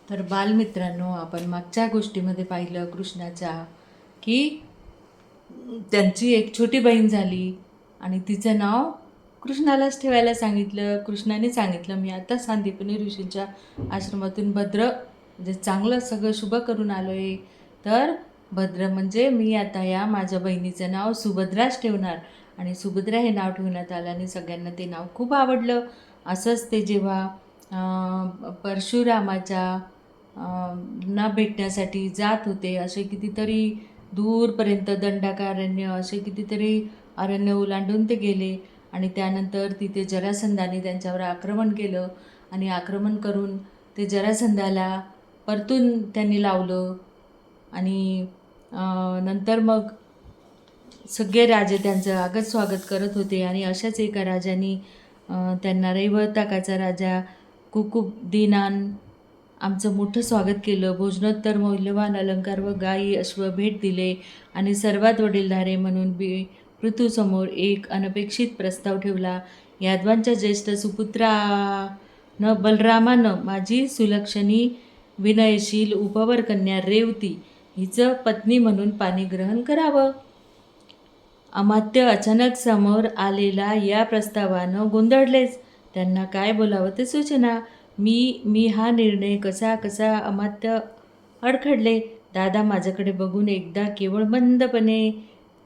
तर बालमित्रांनो, आपण मागच्या गोष्टीमध्ये पाहिलं कृष्णाच्या की त्यांची एक छोटी बहीण झाली आणि तिचं नाव कृष्णालाच ठेवायला सांगितलं. कृष्णाने सांगितलं, मी आता सांदीपनी ऋषींच्या आश्रमातून भद्र म्हणजे चांगलं सगळं शुभ करून आलो आहे. तर भद्र म्हणजे मी आता या माझ्या बहिणीचं नाव सुभद्राच ठेवणार. आणि सुभद्रा हे नाव ठेवण्यात आलं आणि सगळ्यांना ते नाव खूप आवडलं. असंच ते जेव्हा परशुरामाच्या ना भेटण्यासाठी जात होते, असे कितीतरी दूरपर्यंत दंडकारण्य असे कितीतरी अरण्य ओलांडून ते गेले. आणि त्यानंतर तिथे जरासंधाने त्यांच्यावर आक्रमण केलं आणि आक्रमण करून ते जरासंधाला परतून त्यांनी लावलं. आणि नंतर मग सगळे राजे त्यांचं आगत स्वागत करत होते. आणि अशाच एका राजाने त्यांना रैवताकाचा राजा कुकुबदिनान आमचं मोठं स्वागत केलं. भोजनोत्तर मौल्यवान अलंकार व गायी अश्व भेट दिले. आणि सर्वात वडीलधारे म्हणून पृथूसमोर एक अनपेक्षित प्रस्ताव ठेवला. यादवांच्या ज्येष्ठ सुपुत्रानं बलरामानं माझी सुलक्षणी विनयशील उपवर कन्या रेवती हिचं पत्नी म्हणून पाणीग्रहण करावं. अमात्य अचानक समोर आलेला या प्रस्तावानं गोंधळलेच. त्यांना काय बोलावं ते सुचेना. मी हा निर्णय कसा अमात्य अडखडले. दादा माझ्याकडे बघून एकदा केवळ मंदपणे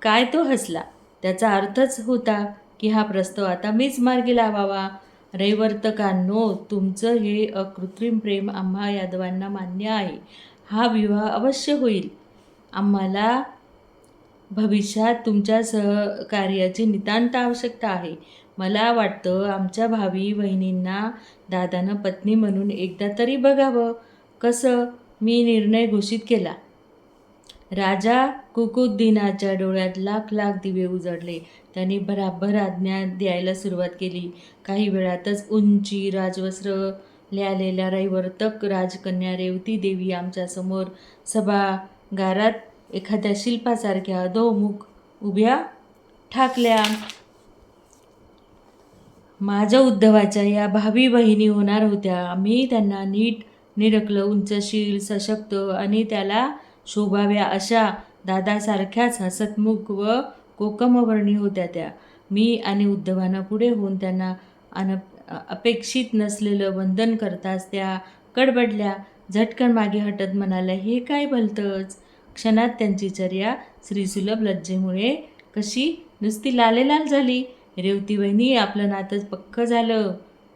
काय तो हसला. त्याचा अर्थच होता की हा प्रस्ताव आता मीच मार्गी लावावा. रैवर्तकांनो, तुमचं हे अकृत्रिम प्रेम आम्हा यादवांना मान्य आहे. हा विवाह अवश्य होईल. आम्हाला भविष्यात तुमच्या सहकार्याची नितांत आवश्यकता आहे. मला वाटतं आमच्या भावी बहिणींना दादानं पत्नी म्हणून एकदा तरी बघावं. कसं? मी निर्णय घोषित केला. राजा कुकुद्दीनाच्या डोळ्यात लाख लाख दिवे उजळले. त्यांनी भराभर आज्ञा द्यायला सुरुवात केली. काही वेळातच उंची राजवस्त्र ल्यालेल्या रैवर्तक राजकन्या रेवती देवी आमच्यासमोर सभागारात एखाद्या शिल्पासारख्या अधोमुख उभ्या ठाकल्या. माझ्या उद्धवाच्या या भावी बहिणी होणार होत्या. मी त्यांना नीट निरखलं. उंचशील, सशक्त आणि त्याला शोभाव्या अशा दादासारख्याच हसतमुख व कोकमवर्णी होत्या त्या. मी आणि उद्धवानं पुढे होऊन त्यांना अपेक्षित नसलेलं वंदन करताच त्या कडबडल्या. झटकन मागे हटत म्हणाल्या, हे काय भलतंच. क्षणात त्यांची चर्या श्रीसुलभ लज्जेमुळे कशी नुसती लालेलाल झाली. रेवती वहिनी, आपलं नातं पक्कं झालं.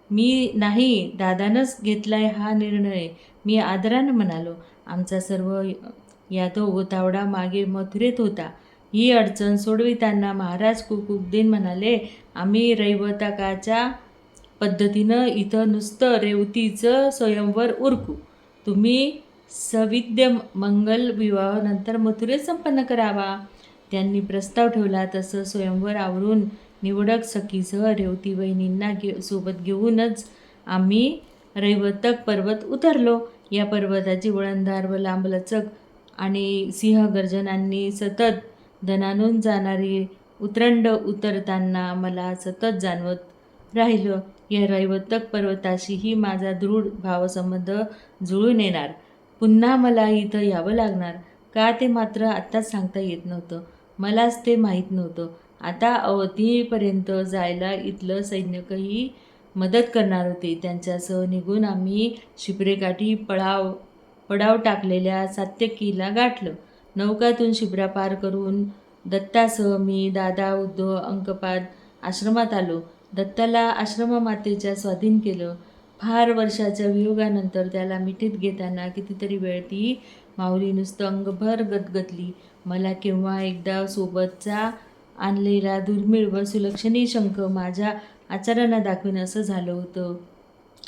मी नाही, दादानंच घेतलाय हा निर्णय, मी आदरानं म्हणालो. आमचा सर्व यादव गोतावळा मागे मथुरेत होता. ही अडचण सोडविताना महाराज कुकुबद्दीन म्हणाले, आम्ही रैवताकाच्या पद्धतीनं इथं नुसतं रेवतीचं स्वयंवर उरकू. तुम्ही सविद्य मंगल विवाह नंतर मथुरेत संपन्न करावा. त्यांनी प्रस्ताव ठेवला तसं स्वयंवर आवरून निवडक सखीसह रेवती वहिनींना सोबत घेऊनच आम्ही रैवतक पर्वत उतरलो. या पर्वताची वळणदार व लांबलचक आणि सिंहगर्जनांनी सतत दणाणून जाणारी उतरंड उतरताना मला सतत जाणवत राहिलं. या रैवतक पर्वताशीही माझा दृढ भावसंबंध जुळून येणार. पुन्हा मला इथं यावं लागणार का ते मात्र आत्ताच सांगता येत नव्हतं. मलाच ते माहीत नव्हतं. आता अवधीपर्यंत जायला इथलं सैनिकही मदत करणार होते. त्यांच्यासह निघून आम्ही शिप्रेकाठी पडाव टाकलेल्या सात्यकीला गाठलं. नौकातून शिप्रा पार करून दत्तासह मी, दादा, उद्धव, अंकपाद आश्रमात आलो. दत्ताला आश्रममातेच्या स्वाधीन केलं. फार वर्षाच्या वियोगानंतर त्याला मिठीत घेताना कितीतरी वेळ ती माऊली नुसतं अंगभर गदगदली. मला केव्हा एकदा सोबतचा आणलेला दुर्मिळ व सुलक्षणी शंख माझ्या आचार्यांना दाखवीन असं झालं होतं.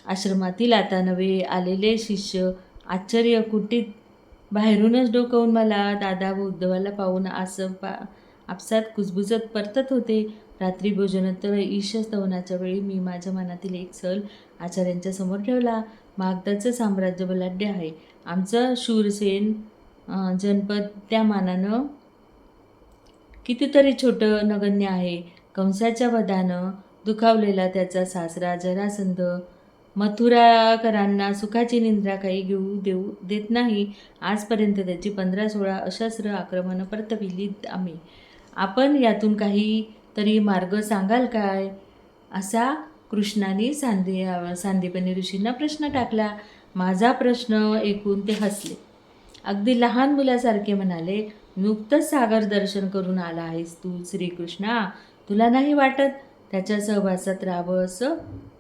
आश्रमातील आता नवे आलेले शिष्य आश्चर्यकुटीत बाहेरूनच डोकावून मला, दादा व उद्धवाला पाहून आपसात कुजबुजत परतत होते. रात्री भोजनोत्तर ईशस्तवनाच्या वेळी मी माझ्या मनातील एक सल आचार्यांच्या समोर ठेवला. मागधाचं साम्राज्य बलाढ्य आहे. आमचं शूरसेन जनपद त्या मानानं कितीतरी छोटं नगण्य आहे. कंसाच्या वधानं दुखावलेला त्याचा सासरा जरासंध मथुराकरांना सुखाची निंद्रा काही घेऊ देत नाही. आजपर्यंत त्याची 15-16 अशस्त्र आक्रमणं परतविलीत आम्ही. आपण यातून काही तरी मार्ग सांगाल काय? असा कृष्णाने सांदीपनी ऋषींना प्रश्न टाकला. माझा प्रश्न ऐकून ते हसले. अगदी लहान मुलासारखे म्हणाले, नुकतंच सागर दर्शन करून आला आहेस तू श्रीकृष्णा. तुला नाही वाटत त्याच्या सहवासात राहावं असं?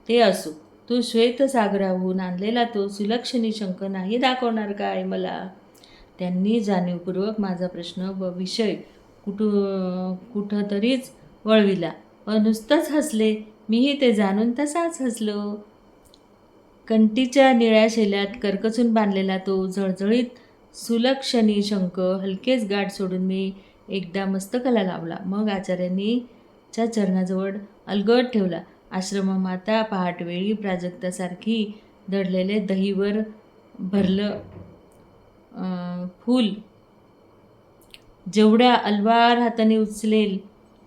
ते असो, तू श्वेतसागराहून आणलेला तो सुलक्षणी शंख नाही दाखवणार काय मला? त्यांनी जाणीवपूर्वक माझा प्रश्न व विषय कुठंतरीच वळविला व नुसतंच हसले. मीही ते जाणून तसाच हसलो. कंठीच्या निळ्या शेल्यात करकचून बांधलेला तो झळझळीत सुलक्षणी शंख हलकेच गाठ सोडून मी एकदा मस्तकाला लावला. मग आचार्यांनी च्या चरणाजवळ अलगद ठेवला. आश्रममाता पहाटवेळी प्राजक्तासारखी दडलेले दहीवर भरलं फूल जेवढ्या अलवार हाताने उचलेल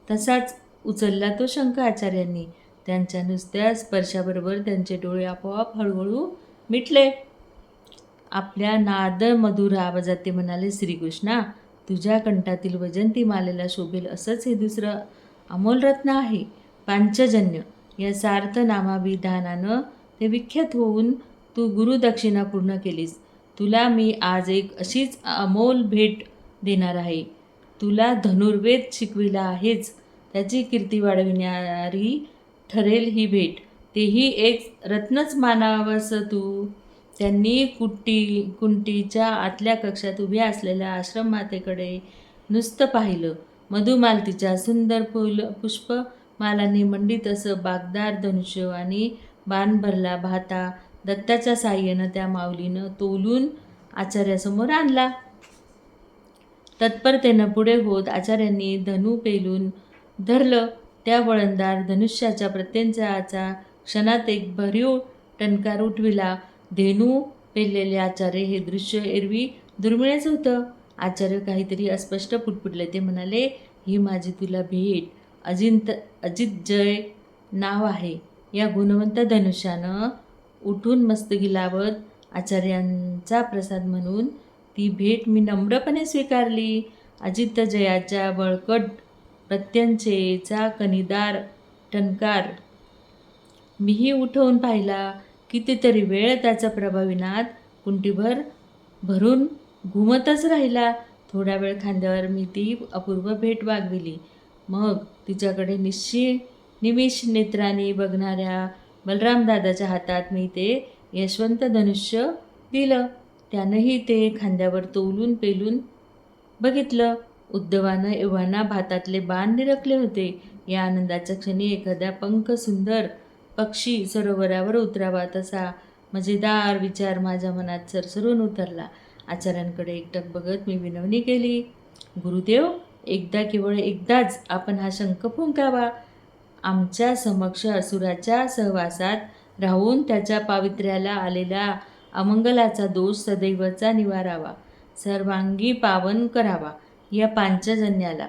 तसाच उचलला तो शंख आचार्यांनी. त्यांच्या नुसत्या स्पर्शाबरोबर त्यांचे डोळे आपोआप हळूहळू मिटले. आपल्या नादमधुर आवाजात ते म्हणाले, श्रीकृष्णा, तुझ्या कंठातील वैजंती मालेला शोभेल असंच हे दुसरं अमोल रत्न आहे. पांचजन्य या सार्थ नामाभिधानानं ते विख्यात होऊन तू गुरुदक्षिणा पूर्ण केलीस. तुला मी आज एक अशीच अमोल भेट देणार आहे. तुला धनुर्वेद शिकविला आहेच, त्याची कीर्ती वाढविणारी ठरेल ही भेट. तेही एक रत्नच मानावंस तू. त्यांनी कुंटीच्या आतल्या कक्षात उभ्या असलेल्या आश्रममातेकडे नुसतं पाहिलं. मधुमालतीच्या सुंदर पुष्पमालांनी मंडित असं बागदार धनुष्य आणि बाण भरला भाता दत्ताच्या साहाय्यानं त्या माऊलीनं तोलून आचार्यासमोर आणला. तत्परतेनं पुढे होत आचार्यांनी धनु पेलून धरलं. त्या वळणदार धनुष्याच्या प्रत्यंचाचा क्षणात एक भरीव टणकार उठविला. धेनू पेललेले आचार्य हे दृश्य एरवी दुर्मिळच होतं. आचार्य काहीतरी अस्पष्ट पुटपुटले. ते म्हणाले, ही माझी तुला भेट. अजितजय नाव आहे या गुणवंत धनुष्यानं. उठून मस्तकी लावत आचार्यांचा प्रसाद म्हणून ती भेट मी नम्रपणे स्वीकारली. अजितजयाच्या बळकट प्रत्यंचेचा कणीदार टणकार मीही उठवून पाहिला. कितीतरी वेळ त्याचा प्रभावी नाद कुंटीभर भरून घुमतच राहिला. थोडा वेळ खांद्यावर मी ती अपूर्व भेट वागविली. मग तिच्याकडे निमिष नेत्रांनी बघणाऱ्या बलरामदादाच्या हातात मी ते यशवंत धनुष्य दिलं. त्यानंही ते खांद्यावर तोलून पेलून बघितलं. उद्धवानं एव्हाना भातातले बाण निरखले होते. या आनंदाच्या क्षणी एखादा सुंदर पक्षी सरोवरावर उतरावा तसा मजेदार विचार माझ्या मनात सरसरून उतरला. आचार्यांकडे एकटक बघत मी विनवणी केली, गुरुदेव, केवळ एकदाच आपण हा शंख फुंकावा. आमच्या समक्ष असुराच्या सहवासात राहून त्याच्या पावित्र्याला आलेला अमंगलाचा दोष सदैवचा निवारावा, सर्वांगी पावन करावा या पांचजन्याला.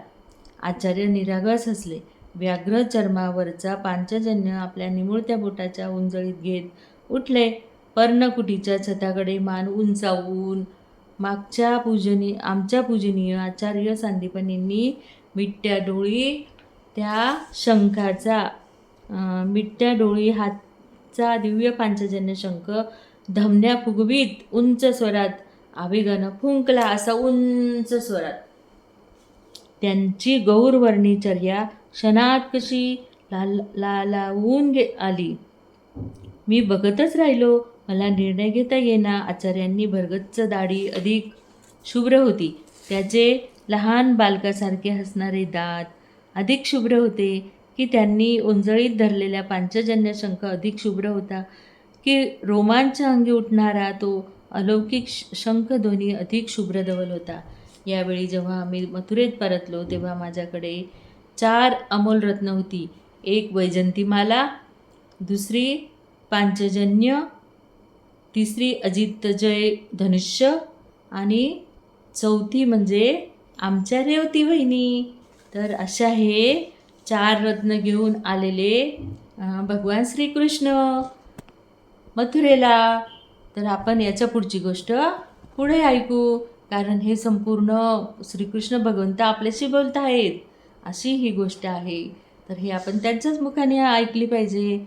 आचार्य निरागस हसले. व्याघ्र चर्मावरचा पांचजन्य आपल्या निमुळत्या बोटाच्या उंजळीत घेत उठले. पर्णकुटीच्या छताकडे मान उंचावून आमच्या पूजनीय आचार्य सांदीपनींनी मिट्ट्या डोळी हातचा दिव्य पांचजन्य शंख धमन्या फुगवीत उंच स्वरात आवेगानं फुंकला. असा उंच स्वरात त्यांची गौरवर्णी चर्या क्षणात कशी लालावून आली. मी बघतच राहिलो. मला निर्णय घेता येईना. आचार्यांनी भरगच्च दाढी अधिक शुभ्र होती. त्याचे लहान बालकासारखे हसणारे दात अधिक शुभ्र होते की त्यांनी ओंजळीत धरलेल्या पांचजन्य शंख अधिक शुभ्र होता की रोमांच अंगी उठणारा तो अलौकिक शंखध्वनी अधिक शुभ्र धवल होता. यावेळी जेव्हा आम्ही मथुरेत परतलो तेव्हा माझ्याकडे 4 अमोल रत्न होती. एक वैजंतीमाला, दुसरी पांचजन्य, तिसरी अजितजय धनुष्य आणि चौथी म्हणजे आमच्या रेवती वहिनी. तर अशा हे 4 रत्न घेऊन आलेले भगवान श्रीकृष्ण. मथुरेला. तर आपण याच्या पुढची गोष्ट पुढे ऐकू, कारण हे संपूर्ण श्रीकृष्ण भगवंत आपल्याशी बोलत आहेत अशी ही गोष्ट आहे. तर हे आपण त्यांच्याच मुखाने ऐकली पाहिजे,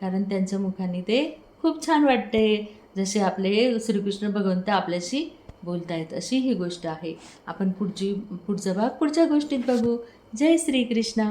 कारण त्यांच्या मुखाने ते खूप छान वाटते, जसे आपले श्रीकृष्ण भगवंत आपल्याशी बोलत आहेत अशी ही गोष्ट आहे. आपण पुढचा भाग पुढच्या गोष्टीत बघू. जय श्रीकृष्ण.